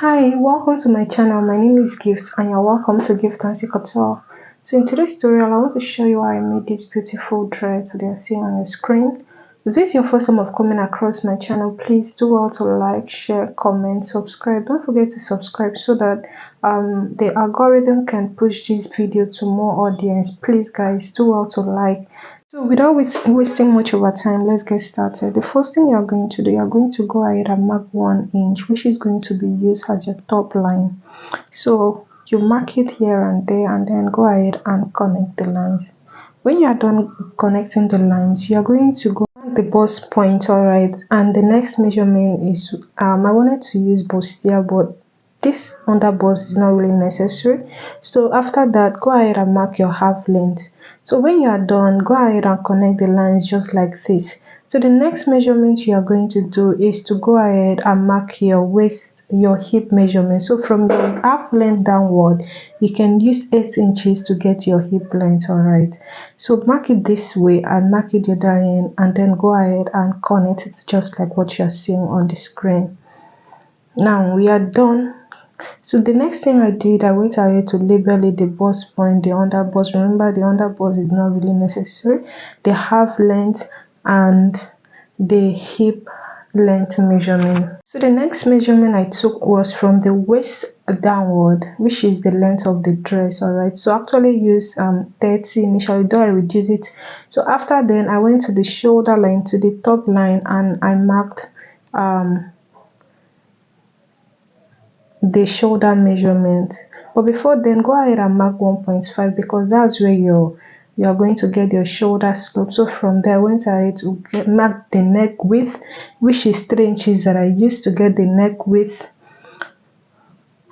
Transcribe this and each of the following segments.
Hi, welcome to my channel. My name is Gift and you're welcome to Gift and Couture. So in today's tutorial, I want to show you how I made this beautiful dress that you're seeing on your screen. If this is your first time of coming across my channel, please do well to like, share, comment, subscribe. Don't forget to subscribe so that the algorithm can push this video to more audience. Please guys, do well to like. So without wasting much of our time, let's get started. The first thing you're going to do, you're going to go ahead and mark 1 inch, which is going to be used as your top line. So you mark it here and there and then go ahead and connect the lines. When you are done connecting the lines, you are going to go mark the bust point, alright, and the next measurement is I wanted to use bustier, but this under bust is not really necessary. So after that, go ahead and mark your half length. So when you are done, go ahead and connect the lines just like this. So the next measurement you are going to do is to go ahead and mark your waist, your hip measurement. So from your half length downward, you can use 8 inches to get your hip length, alright. So mark it this way and mark it the other end, and then go ahead and connect it just like what you are seeing on the screen. Now we are done. So the next thing I did, I went ahead to label it the bust point, the under bust. Remember, the under bust is not really necessary. The half length and the hip length measurement. So the next measurement I took was from the waist downward, which is the length of the dress, alright. So I actually used 30 initially, though I reduced it. So after then, I went to the shoulder line, to the top line, and I marked the shoulder measurement. But before then, go ahead and mark 1.5 because that's where you're going to get your shoulder slope. So from there, I went ahead to mark the neck width, which is 3 inches that I used to get the neck width.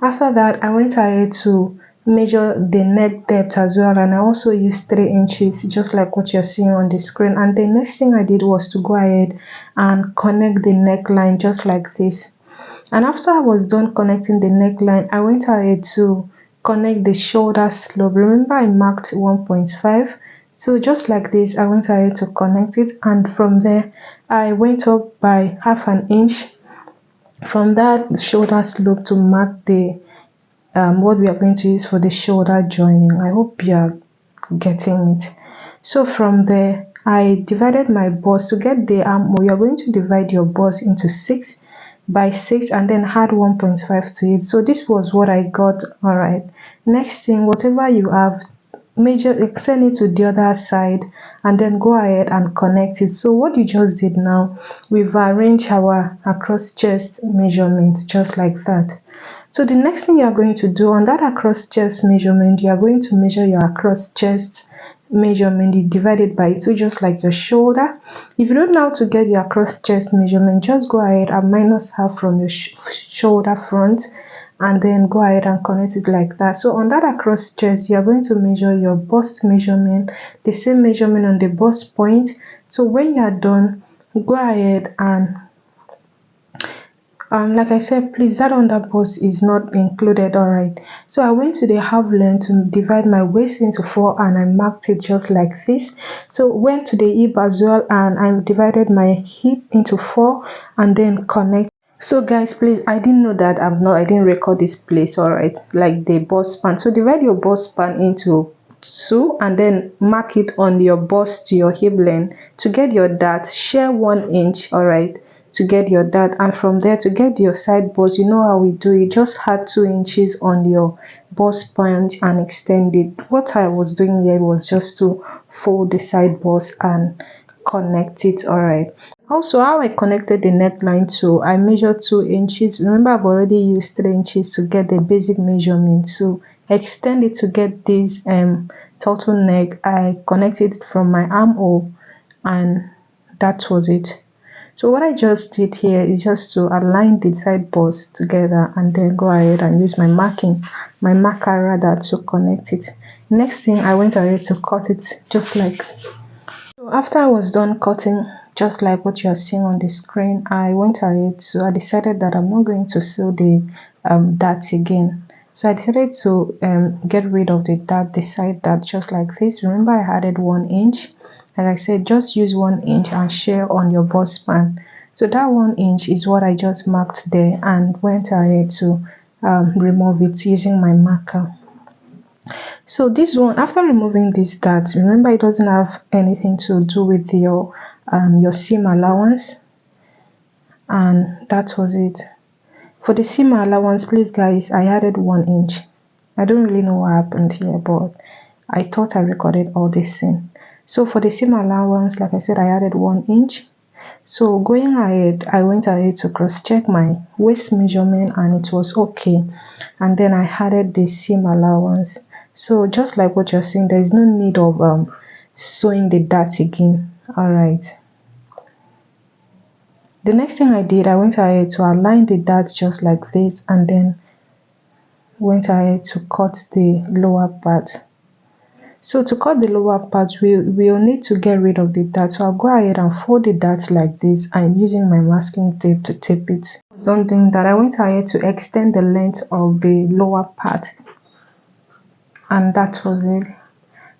After that, I went ahead to measure the neck depth as well, and I also used 3 inches, just like what you're seeing on the screen. And the next thing I did was to go ahead and connect the neckline just like this. And after I was done connecting the neckline, I went ahead to connect the shoulder slope. Remember, I marked 1.5. So just like this, I went ahead to connect it, and from there I went up by half an inch from that shoulder slope to mark the what we are going to use for the shoulder joining. I hope you are getting it. So from there, I divided my bust. To get the armhole, you are going to divide your bust into 6 by 6 and then add 1.5 to it. So this was what I got, alright. Next thing, whatever you have, extend it to the other side and then go ahead and connect it. So what you just did now, we've arranged our across chest measurement just like that. So the next thing you are going to do on that across chest measurement, you are going to measure your across chest measurement, you divide it by 2 just like your shoulder. If you don't know how to get your across chest measurement, just go ahead and minus half from your shoulder front and then go ahead and connect it like that. So on that across chest, you are going to measure your bust measurement, the same measurement on the bust point. So when you are done, go ahead and like I said, please, that under bust is not included, alright. So I went to the half length to divide my waist into 4 and I marked it just like this. So went to the hip as well and I divided my hip into 4 and then connect. So guys, please, I didn't know that I didn't record this place, alright, like the bust span. So divide your bust span into 2 and then mark it on your bust to your hip length. To get your dart, share 1 inch, alright, to get your dart, and from there to get your side bust, you know how we do it, just add 2 inches on your bust point and extend it. What I was doing here was just to fold the side bust and connect it, alright. Also, how I connected the neckline to, I measured 2 inches. Remember, I've already used 3 inches to get the basic measurement. So extend it to get this turtleneck. I connected it from my armhole and that was it. So what I just did here is just to align the side bust together and then go ahead and use my marker rather, to connect it. Next thing, I went ahead to cut it just like. So after I was done cutting, just like what you are seeing on the screen, I went ahead to, I decided that I'm not going to sew the dart again. So I decided to get rid of the dart, the side dart, just like this. Remember, I added 1 inch. Like I said, just use 1 inch and share on your bust span. So that 1 inch is what I just marked there and went ahead to remove it using my marker. So this one, after removing this dart, remember it doesn't have anything to do with your seam allowance, and that was it. For the seam allowance, please guys, I added 1 inch. I don't really know what happened here, but I thought I recorded all this in. So for the seam allowance, like I said, I added 1 inch. So going ahead, I went ahead to cross check my waist measurement and it was okay. And then I added the seam allowance. So just like what you're seeing, there is no need of sewing the dart again. All right. The next thing I did, I went ahead to align the dart just like this and then went ahead to cut the lower part. So to cut the lower part, we'll need to get rid of the dart. So I'll go ahead and fold the dart like this and using my masking tape to tape it. On doing that, I went ahead to extend the length of the lower part, and that was it.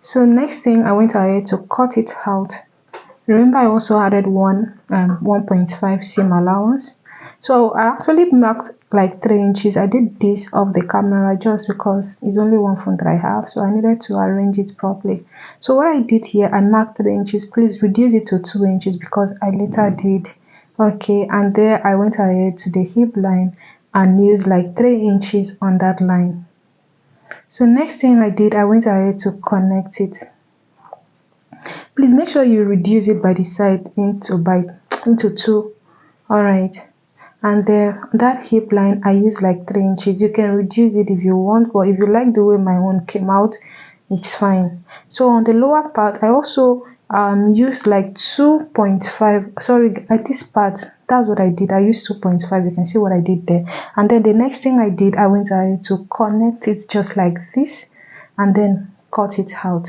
So next thing, I went ahead to cut it out. Remember, I also added 1.5 seam allowance. So I actually marked like 3 inches. I did this off the camera just because it's only one phone that I have, so I needed to arrange it properly. So what I did here, I marked 3 inches. Please reduce it to 2 inches because I later did. Okay, and there I went ahead to the hip line and used like 3 inches on that line. So next thing I did, I went ahead to connect it. Please make sure you reduce it by the side into 2. All right. And then that hip line, I use like 3 inches. You can reduce it if you want, but if you like the way my one came out, it's fine. So on the lower part, I also used like 2.5. Sorry, at this part, that's what I did. I used 2.5. You can see what I did there. And then the next thing I did, I went ahead to connect it just like this and then cut it out.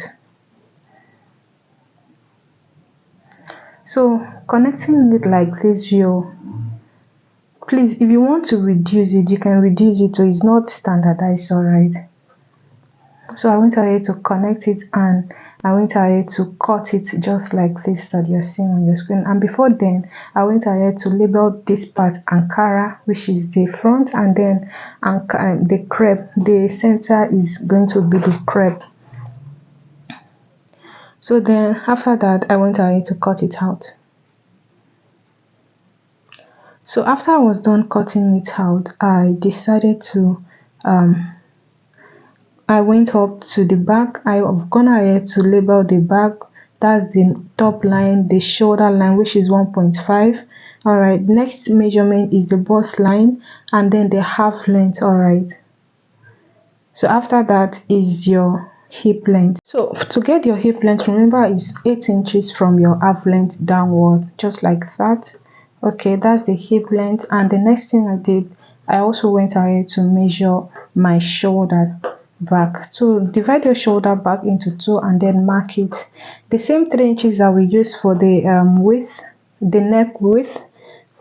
So connecting it like this, please, if you want to reduce it, you can reduce it, so it's not standardized. All right. So I went ahead to connect it and I went ahead to cut it just like this that you're seeing on your screen. And before then, I went ahead to label this part Ankara, which is the front, and then the crepe. The center is going to be the crepe. So then after that, I went ahead to cut it out. So after I was done cutting it out, I decided to I went up to the back. I've gone ahead to label the back. That's the top line, the shoulder line, which is 1.5. All right, next measurement is the bust line and then the half length. All right, so after that is your hip length. So to get your hip length, remember it's 8 inches from your half length downward, just like that. Okay, that's the hip length. And the next thing I did, I also went ahead to measure my shoulder back. So divide your shoulder back into 2 and then mark it. The same 3 inches that we use for the width, the neck width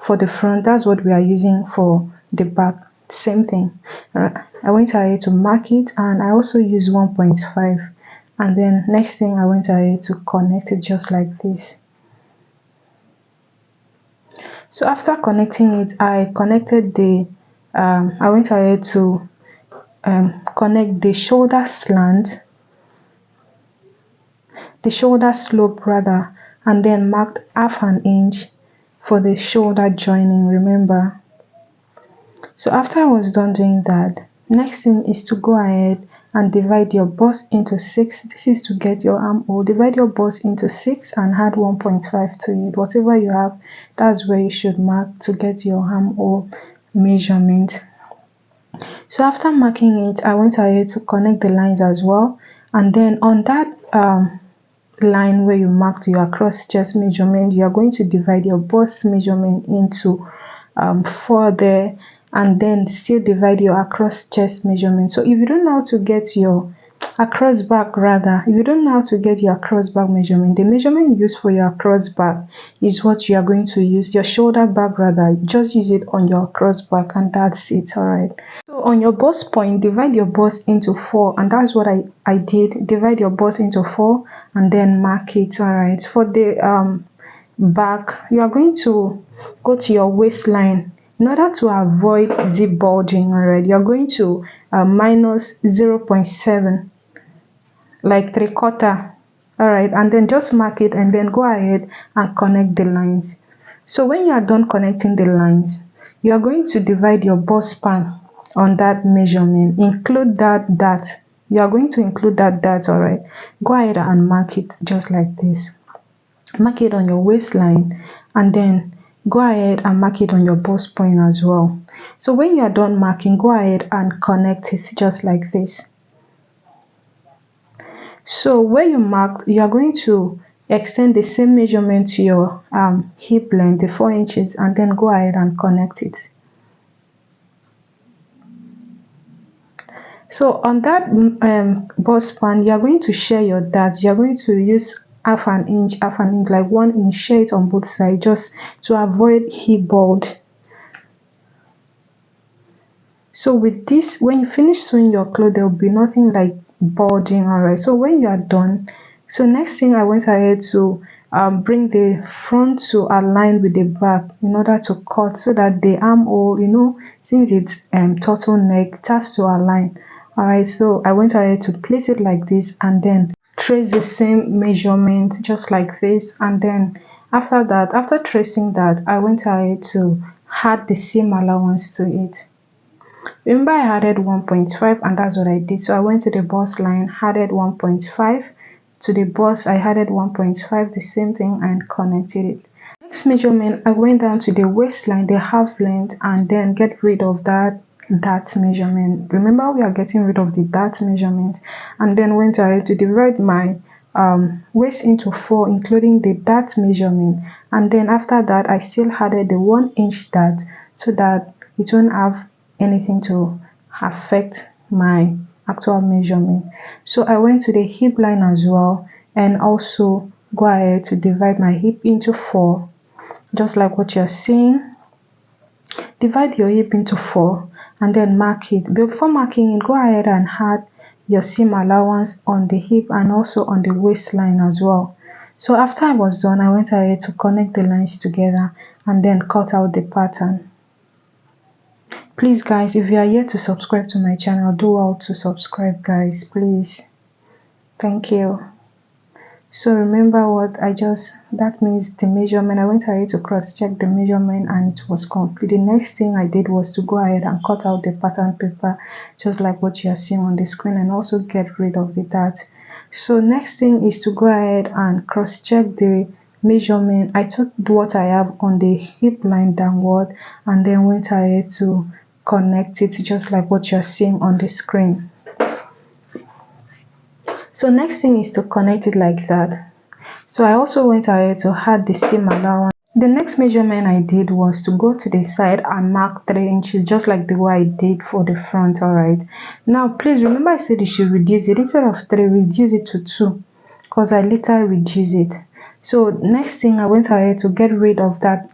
for the front, that's what we are using for the back. Same thing. I went ahead to mark it and I also use 1.5, and then next thing I went ahead to connect it just like this. So after connecting it, I connected I went ahead to connect the shoulder slant, the shoulder slope rather, and then marked half an inch for the shoulder joining, remember. So after I was done doing that, next thing is to go ahead and divide your bust into 6. This is to get your armhole. Divide your bust into 6 and add 1.5 to it. Whatever you have, that's where you should mark to get your armhole measurement. So after marking it, I went ahead to connect the lines as well, and then on that line where you marked your cross chest measurement, you are going to divide your bust measurement into 4 there, and then still divide your across chest measurement. So if you don't know how to get your across back, rather, if you don't know how to get your across back measurement, the measurement you use for your across back is what you are going to use. Your shoulder back, rather, just use it on your across back, and that's it. All right. So on your bust point, divide your bust into 4, and that's what I did. Divide your bust into 4 and then mark it. All right. For the back, you are going to go to your waistline. In order to avoid zip bulging, all right, you're going to minus 0.7, like 3/4. All right, and then just mark it and then go ahead and connect the lines. So when you are done connecting the lines, you are going to divide your bust span on that measurement. Include that dart. You are going to include that dart. All right, go ahead and mark it just like this. Mark it on your waistline, and then go ahead and mark it on your bust point as well. So when you are done marking, go ahead and connect it just like this. So where you marked, you are going to extend the same measurement to your hip length, the 4 inches, and then go ahead and connect it. So on that bust span, you are going to share your dart. You are going to use half an inch, like 1 inch, share it on both sides just to avoid hip bulge. So with this, when you finish sewing your clothes, there will be nothing like bulging. All right, so when you are done, so next thing I went ahead to bring the front to align with the back in order to cut, so that the armhole, since it's turtleneck, it has to align. All right, so I went ahead to place it like this and then trace the same measurement just like this. And then after that, after tracing that, I went ahead to add the seam allowance to it. Remember, I added 1.5, and that's what I did. So I went to the bust line, added 1.5 to the bust. I added 1.5, the same thing, and connected it. Next measurement, I went down to the waistline, the half length, and then get rid of that measurement. Remember, we are getting rid of the dart measurement, and then went ahead to divide my waist into 4, including the dart measurement. And then after that, I still added the 1 inch dart so that it won't have anything to affect my actual measurement. So I went to the hip line as well, and also go ahead to divide my hip into 4, just like what you're seeing. Divide your hip into 4 and then mark it. Before marking it, go ahead and add your seam allowance on the hip and also on the waistline as well. So after I was done, I went ahead to connect the lines together and then cut out the pattern. Please guys, if you are yet to subscribe to my channel, do well to subscribe guys, please. Thank you. So remember what that means the measurement. I went ahead to cross check the measurement and it was complete. The next thing I did was to go ahead and cut out the pattern paper just like what you are seeing on the screen, and also get rid of the dart. So next thing is to go ahead and cross check the measurement. I took what I have on the hip line downward and then went ahead to connect it just like what you're seeing on the screen. So next thing is to connect it like that. So I also went ahead to add the seam allowance. The next measurement I did was to go to the side and mark 3 inches just like the way I did for the front. All right, now please remember I said you should reduce it. Instead of 3, reduce it to 2 because I later reduce it. So next thing I went ahead to get rid of that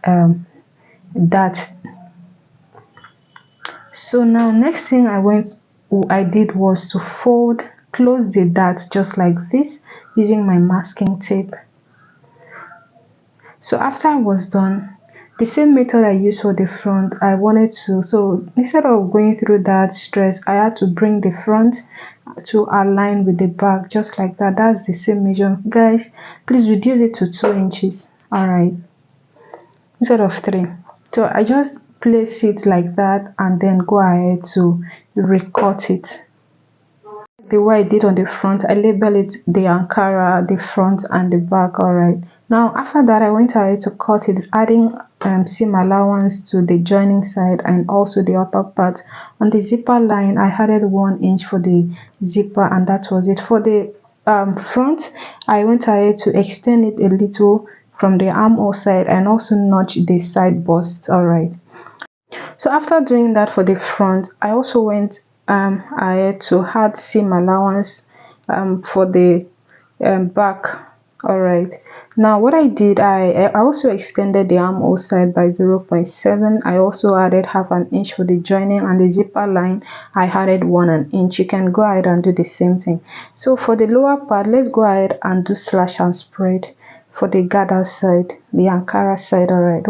So now next thing I did was to close the dart just like this using my masking tape. So after I was done, the same method I used for the front, I wanted to, so instead of going through that stress, I had to bring the front to align with the back just like that. That's the same measurement. Guys, please reduce it to 2 inches. All right, instead of 3. So I just place it like that and then go ahead to recut it the way I did on the front. I label it the Ankara, the front and the back. All right, now after that I went ahead to cut it, adding seam allowance to the joining side and also the upper part. On the zipper line I added 1 inch for the zipper, and that was it. For the front, I went ahead to extend it a little from the armhole side and also notch the side bust. All right, so after doing that for the front, I also went ahead to add seam allowance for the back. All right, now what I did, I also extended the armhole side by 0.7. I also added half an inch for the joining, and the zipper line I added 1 inch. You can go ahead and do the same thing. So for the lower part, let's go ahead and do slash and spread. for the gather side, the Ankara side. All right,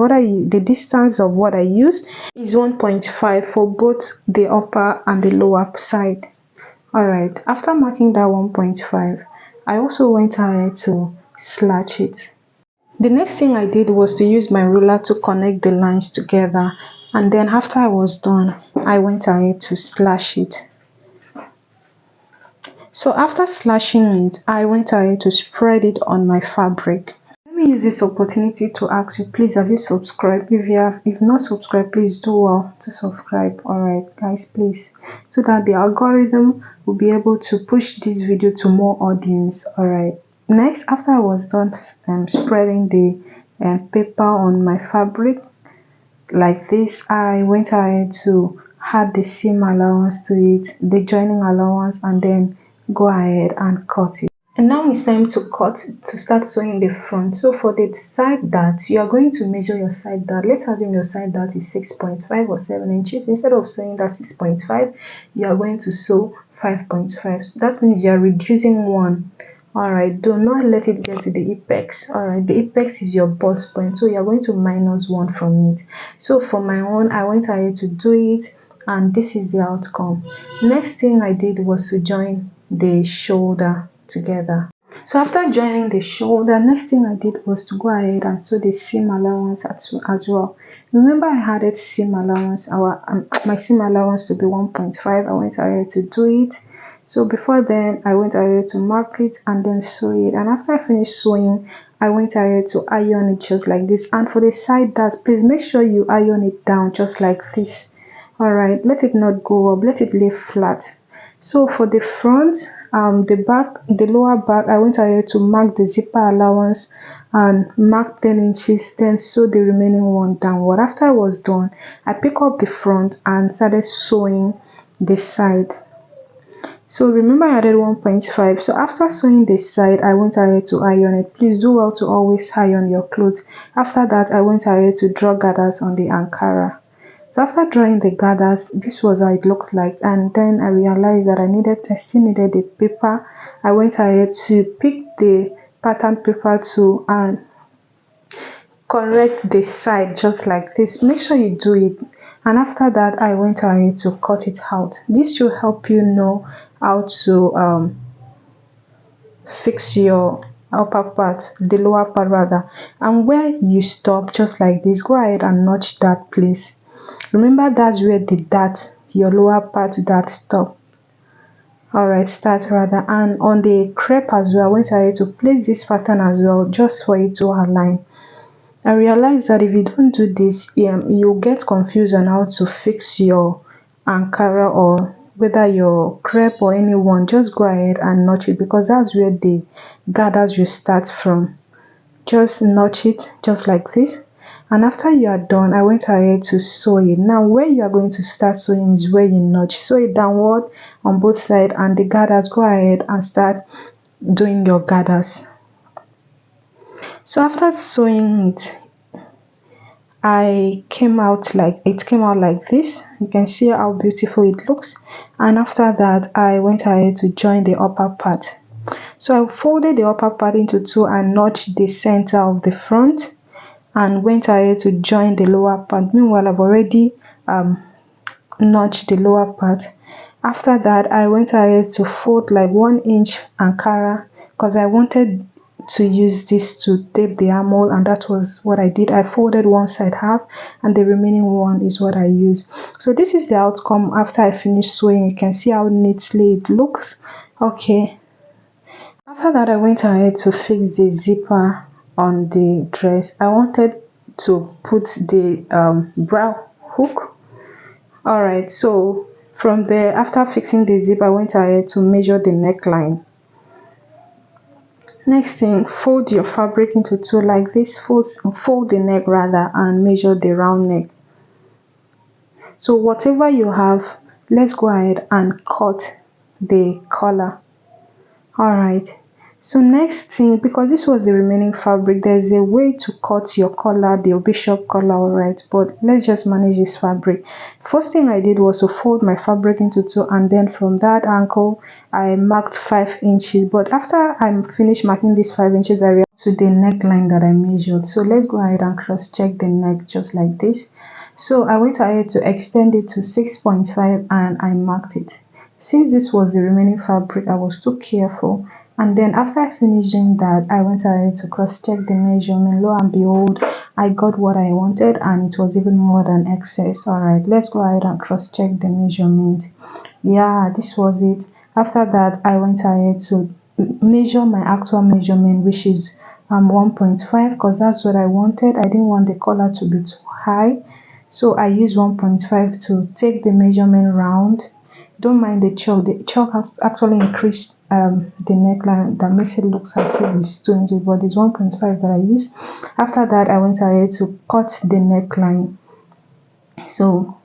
the distance of what I use is 1.5 for both the upper and the lower side. All right, after marking that 1.5, I also went ahead to slash it. The next thing I did was to use my ruler to connect the lines together, and then after I was done, I went ahead to slash it. So after slashing it, I went ahead to spread it on my fabric. Let me use this opportunity to ask you, please, have you subscribed? If not subscribed, please do well to subscribe. Alright guys, please, so that the algorithm will be able to push this video to more audience. Alright, next, after I was done spreading the paper on my fabric like this, I went ahead to add the seam allowance to it, the joining allowance, and then go ahead and cut it. And now it's time to start sewing the front. So for the side dart, you are going to measure your side dart. Let's assume your side dart is 6.5 or 7 inches. Instead of sewing that 6.5, you are going to sew 5.5. So that means you are reducing one. Alright, do not let it get to the apex. Alright, the apex is your bust point, so you are going to minus 1 from it. So for my own, I went ahead to do it, and this is the outcome. Next thing I did was to join the shoulder together. So after joining the shoulder, next thing I did was to go ahead and sew the seam allowance as well. Remember, I added seam allowance, my seam allowance to be 1.5. I went ahead to do it. So before then, I went ahead to mark it and then sew it. And after I finished sewing, I went ahead to iron it just like this. And for the side dart, please make sure you iron it down just like this. Alright, let it not go up, let it lay flat. So for the front, the lower back, I went ahead to mark the zipper allowance and mark 10 inches, then sew the remaining one downward. After I was done, I pick up the front and started sewing the sides. So remember, I added 1.5. So after sewing the side, I went ahead to iron it. Please do well to always iron your clothes. After that, I went ahead to draw gathers on the Ankara. So after drawing the gathers, this was how it looked like, and then I realized that I still needed the paper. I went ahead to pick the pattern paper to and correct the side just like this. Make sure you do it. And after that, I went ahead to cut it out. This will help you know how to fix your upper part, the lower part rather, and where you stop just like this, go ahead and notch that place. Remember, that's where the dart, your lower part dart stop. Alright, start rather. And on the crepe as well, I went ahead to place this pattern as well just for it to align. I realized that if you don't do this, you'll get confused on how to fix your Ankara or whether your crepe or anyone. Just go ahead and notch it, because that's where the gathers will start from. Just notch it just like this. And after you are done, I went ahead to sew it. Now where you are going to start sewing is where you notch. Sew it downward on both sides, and the gathers, go ahead and start doing your gathers. So after sewing it, it came out like this. You can see how beautiful it looks. And after that, I went ahead to join the upper part. So I folded the upper part into two and notched the center of the front, and went ahead to join the lower part. Meanwhile, I've already notched the lower part. After that, I went ahead to fold like 1 inch Ankara, because I wanted to use this to tape the armhole, and that was what I did. I folded one side half, and the remaining one is what I used. So this is the outcome after I finished sewing. You can see how neatly it looks. Okay, after that, I went ahead to fix the zipper on the dress. I wanted to put the brow hook. Alright, so from there, after fixing the zip, I went ahead to measure the neckline. Next thing, fold your fabric into two like this. Fold the neck rather, and measure the round neck. So whatever you have, let's go ahead and cut the collar. Alright, So next thing, because this was the remaining fabric, there's a way to cut your collar, the bishop collar, alright, but let's just manage this fabric. First thing I did was to fold my fabric into two, and then from that ankle I marked 5 inches. But after I finished marking these 5 inches, I realized to the neckline that I measured. So let's go ahead and cross check the neck just like this. So I went ahead to extend it to 6.5 and I marked it. Since this was the remaining fabric, I was too careful, and then after I finished doing that, I went ahead to cross check the measurement. Lo and behold, I got what I wanted, and it was even more than excess. Alright, let's go ahead and cross check the measurement. Yeah, this was it. After that, I went ahead to measure my actual measurement, which is 1.5, because that's what I wanted. I didn't want the collar to be too high, so I used 1.5 to take the measurement round. Don't mind the chalk. The chalk has actually increased the neckline, that makes it look as if it's 2 inches, but it's 1.5 that I use. After that, I went ahead to cut the neckline. So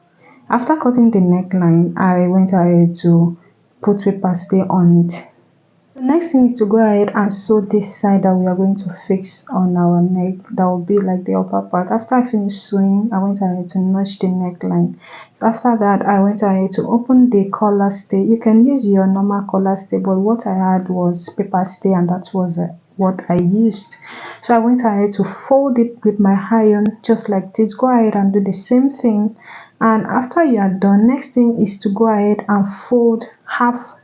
after cutting the neckline, I went ahead to put paper stay on it. The next thing is to go ahead and sew this side that we are going to fix on our neck. That will be like the upper part. After I finished sewing, I went ahead to notch the neckline. So after that, I went ahead to open the collar stay. You can use your normal collar stay, but what I had was paper stay, and that was what I used. So I went ahead to fold it with my iron just like this. Go ahead and do the same thing. And after you are done, next thing is to go ahead and fold half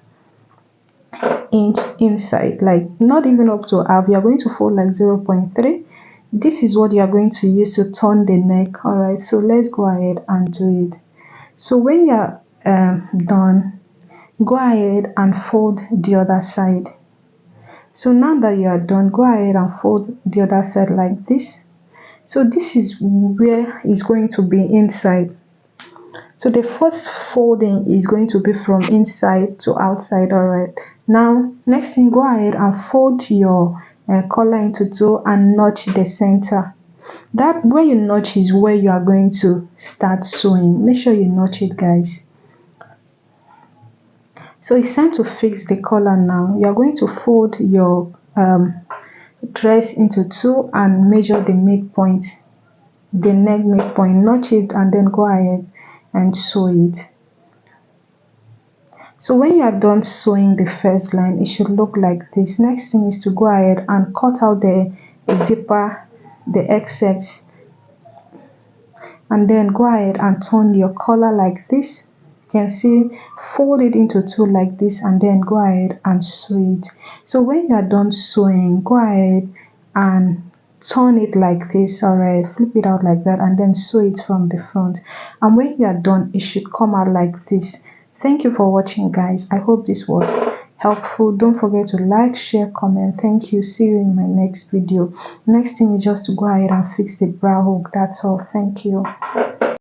inch inside, like not even up to half. You are going to fold like 0.3. This is what you are going to use to turn the neck. All right, so let's go ahead and do it. So when you are done, go ahead and fold the other side. So now that you are done, go ahead and fold the other side like this. So this is where it's going to be inside. So the first folding is going to be from inside to outside. All right, now next thing, go ahead and fold your collar into two and notch the center. That where you notch is where you are going to start sewing. Make sure you notch it, guys. So it's time to fix the collar. Now you are going to fold your dress into two and measure the midpoint, the neck midpoint, notch it, and then go ahead and sew it. So when you are done sewing the first line, it should look like this. Next thing is to go ahead and cut out the zipper, the excess, and then go ahead and turn your collar like this. You can see, fold it into two like this, and then go ahead and sew it. So when you are done sewing, go ahead and turn it like this. All right, flip it out like that, and then sew it from the front. And when you are done, it should come out like this. Thank you for watching, guys. I hope this was helpful. Don't forget to like, share, comment. Thank you. See you in my next video. Next thing is just to go ahead and fix the bra hook. That's all. Thank you.